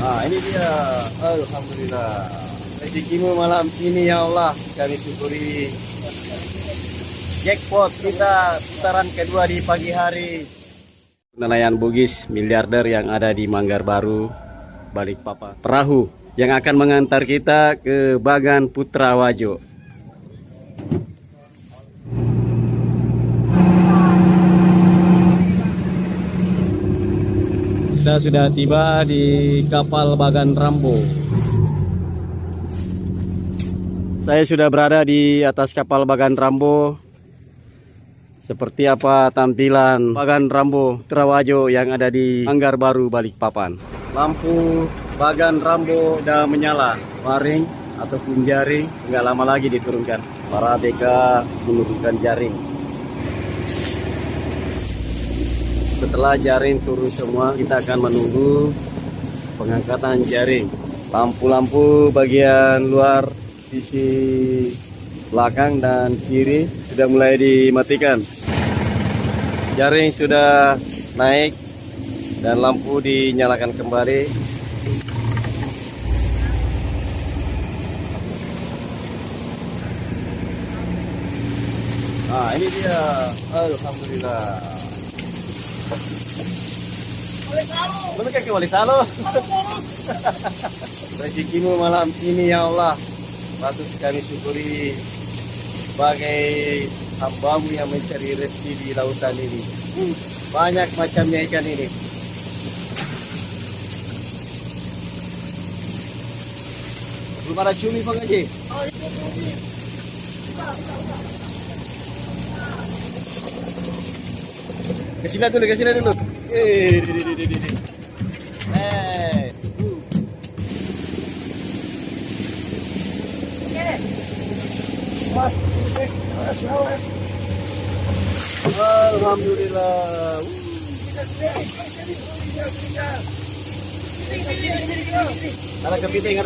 Nah, ini dia. Alhamdulillah. Rezekimu malam ini ya Allah. Kami syukuri. Jackpot kita putaran kedua di pagi hari. Nelayan Bugis miliarder yang ada di Manggar Baru, Balikpapan. Perahu yang akan mengantar kita ke Bagan Putra Wajo. Kita sudah tiba di kapal Bagan Rambo. Saya sudah berada di atas kapal Bagan Rambo. Seperti apa tampilan Bagan Rambo Putra Wajo yang ada di Manggar Baru, Balikpapan. Lampu Bagan Rambo sudah menyala. Waring ataupun jaring nggak lama lagi diturunkan. Para ABK menurunkan jaring. Setelah jaring turun semua, kita akan menunggu pengangkatan jaring. Lampu-lampu bagian luar sisi belakang dan kiri sudah mulai dimatikan. Jaring sudah naik dan lampu dinyalakan kembali. Nah, ini dia. Alhamdulillah. Belum ke Wali Salo. Rezekimu malam ini ya Allah. Patut kami syukuri sebagai hambamu yang mencari rezeki di lautan ini. Banyak macamnya ikan ini. Belum ada cumi Bang Haji. Kasih dulu. Alhamdulillah. Ada kepiting.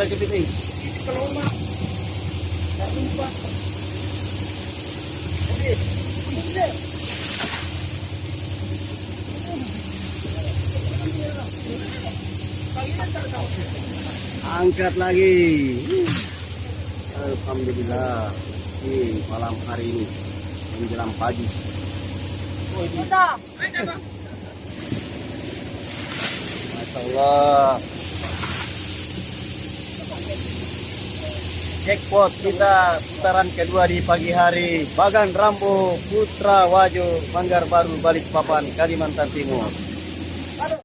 Angkat lagi. Alhamdulillah. Malam hari ini menjelang pagi. Masya Allah. Jackpot kita putaran kedua di pagi hari. Bagan Rambo Putra Wajo, Manggar Baru, Balikpapan, Kalimantan Timur.